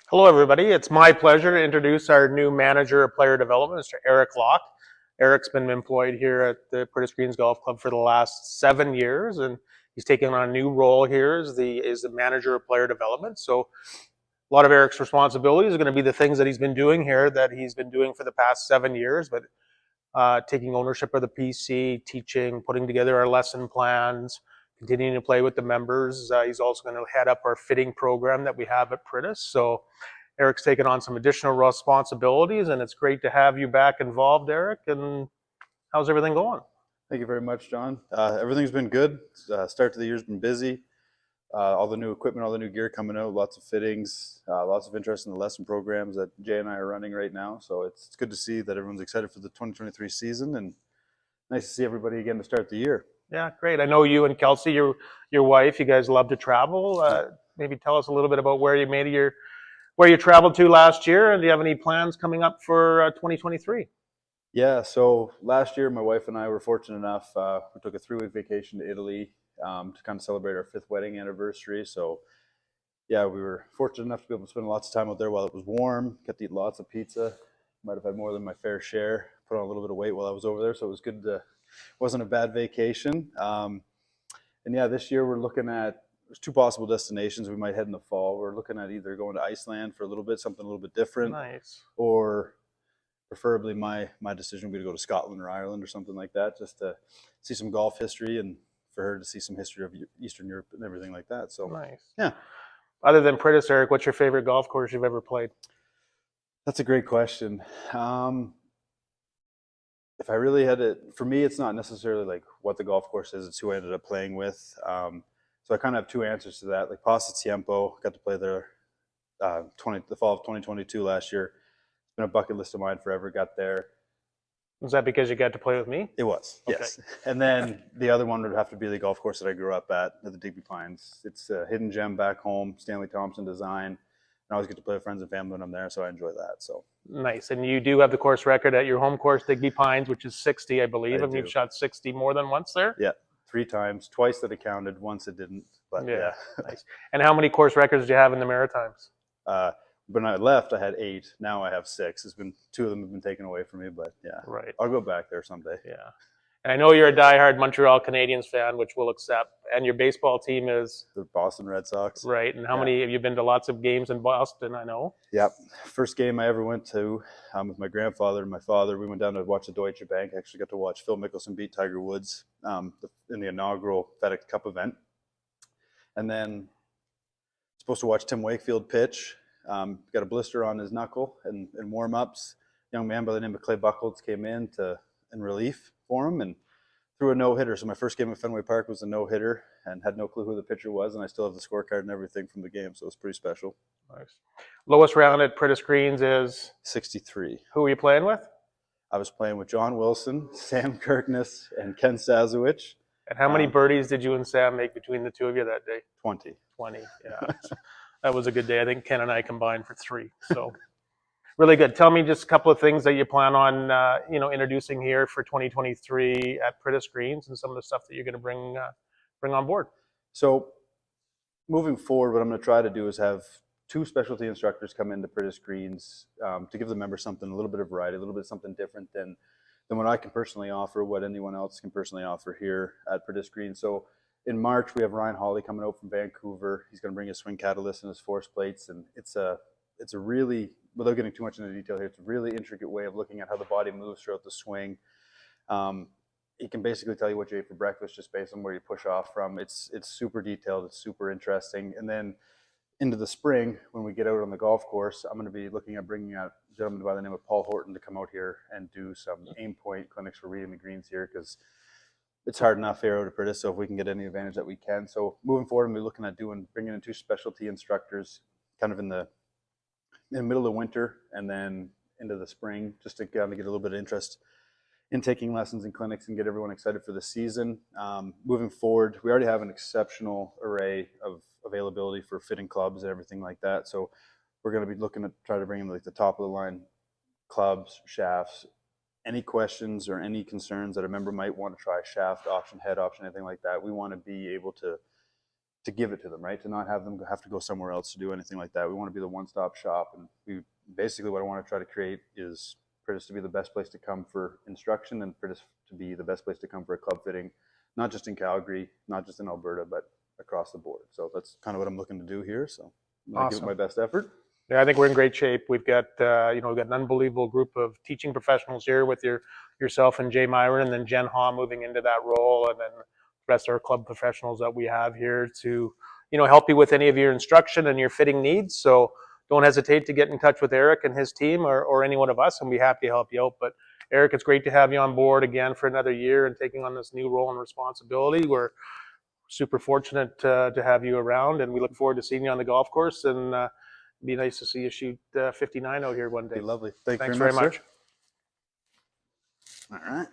Hello, everybody. It's my pleasure to introduce our new manager of player development, Mr. Eric Locke. Eric's been employed here at the Prentice Greens Golf Club for the last 7 years, and he's taken on a new role here as the manager of player development. So a lot of Eric's responsibilities are going to be the things that he's been doing here that he's been doing for the past 7 years, but taking ownership of the PC, teaching, putting together our lesson plans, continuing to play with the members. He's also going to head up our fitting program that we have at Prentice. So Eric's taken on some additional responsibilities, and it's great to have you back involved, Eric. And how's everything going? Thank you very much, John. Everything's been good. Start to the year's been busy. All the new equipment, all the new gear coming out, lots of fittings, lots of interest in the lesson programs that Jay and I are running right now. So it's good to see that everyone's excited for the 2023 season, and nice to see everybody again to start the year. Yeah, great. I know you and Kelsey, your wife, you guys love to travel. Maybe tell us a little bit about where you traveled to last year, and do you have any plans coming up for 2023? Yeah, so last year my wife and I were fortunate enough, we took a 3-week vacation to Italy to kind of celebrate our 5th wedding anniversary. So yeah, we were fortunate enough to be able to spend lots of time out there while it was warm, got to eat lots of pizza. Might have had more than my fair share, put on a little bit of weight while I was over there, so it was good to, wasn't a bad vacation. And yeah, this year we're looking at, there's 2 possible destinations we might head in the fall. We're looking at either going to Iceland for a little bit, something a little bit different. Nice. Or preferably my decision would be to go to Scotland or Ireland or something like that, just to see some golf history and for her to see some history of Eastern Europe and everything like that. So nice. Yeah. Other than Prentice, Eric, what's your favorite golf course you've ever played? That's a great question. If I really had to, for me, it's not necessarily like what the golf course is, it's who I ended up playing with. So I kind of have 2 answers to that. Like Pasa Tiempo, got to play there the fall of 2022 last year. It's been a bucket list of mine forever, got there. Was that because you got to play with me? It was, Okay. yes. And then the other one would have to be the golf course that I grew up at the Digby Pines. It's a hidden gem back home, Stanley Thompson design. And I always get to play with friends and family when I'm there, so I enjoy that. So nice. And you do have the course record at your home course, Digby Pines, which is 60, I believe. And you've shot 60 more than once there? Yeah, 3 times. Twice that it counted, once it didn't. But yeah. Nice. And how many course records do you have in the Maritimes? When I left, I had 8. Now I have 6. It's been 2 of them have been taken away from me, but yeah, right. I'll go back there someday. Yeah, and I know you're a diehard Montreal Canadiens fan, which we'll accept. And your baseball team is the Boston Red Sox, right? And how many have you been to? Lots of games in Boston, I know. Yep. First game I ever went to with my grandfather and my father. We went down to watch the Deutsche Bank. I actually got to watch Phil Mickelson beat Tiger Woods in the inaugural FedEx Cup event, and then supposed to watch Tim Wakefield pitch. Got a blister on his knuckle in warm-ups. Young man by the name of Clay Buchholz came in relief for him and threw a no-hitter. So my first game at Fenway Park was a no-hitter and had no clue who the pitcher was, and I still have the scorecard and everything from the game, so it was pretty special. Nice. Lowest round at Prentice Greens is? 63. Who were you playing with? I was playing with John Wilson, Sam Kirkness, and Ken Sazowicz. And how many birdies did you and Sam make between the 2 of you that day? 20. 20, yeah. That was a good day. I think Ken and I combined for 3. So really good. Tell me just a couple of things that you plan on, introducing here for 2023 at Prentice Greens, and some of the stuff that you're going to bring on board. So moving forward, what I'm going to try to do is have 2 specialty instructors come into Prentice Greens to give the members something, a little bit of variety, a little bit something different than what I can personally offer, what anyone else can personally offer here at Prentice Greens. So in March, we have Ryan Hawley coming out from Vancouver. He's going to bring his swing catalyst and his force plates, and it's a really, without getting too much into detail here, it's a really intricate way of looking at how the body moves throughout the swing. He can basically tell you what you ate for breakfast just based on where you push off from. It's super detailed. It's super interesting. And then into the spring, when we get out on the golf course, I'm going to be looking at bringing out a gentleman by the name of Paul Horton to come out here and do some aim point clinics for reading the greens here, because it's hard enough here out at Prentice, so if we can get any advantage that we can. So moving forward, we're looking at bringing in 2 specialty instructors kind of in the middle of winter and then into the spring, just to kind of get a little bit of interest in taking lessons and clinics and get everyone excited for the season. Moving forward, we already have an exceptional array of availability for fitting clubs and everything like that. So we're going to be looking to try to bring in like the top of the line clubs, shafts. Any questions or any concerns that a member might want to try, shaft option, head option, anything like that, we want to be able to to give it to them, right? To not have them have to go somewhere else to do anything like that. We want to be the one-stop shop, and we basically what I want to try to create is Pritis to be the best place to come for instruction, and Pritis to be the best place to come for a club fitting, not just in Calgary, not just in Alberta, but across the board. So that's kind of what I'm looking to do here. So I'm going to give it my best effort. Yeah, I think we're in great shape. We've got we've got an unbelievable group of teaching professionals here with yourself and Jay Myron, and then Jen Ha moving into that role, and then the rest of our club professionals that we have here to help you with any of your instruction and your fitting needs. So don't hesitate to get in touch with Eric and his team, or any one of us, and we'll be happy to help you out. But Eric, it's great to have you on board again for another year and taking on this new role and responsibility. We're super fortunate to have you around, and we look forward to seeing you on the golf course, and it'd be nice to see you shoot 59 out here one day. Be lovely. Thanks very much. All right.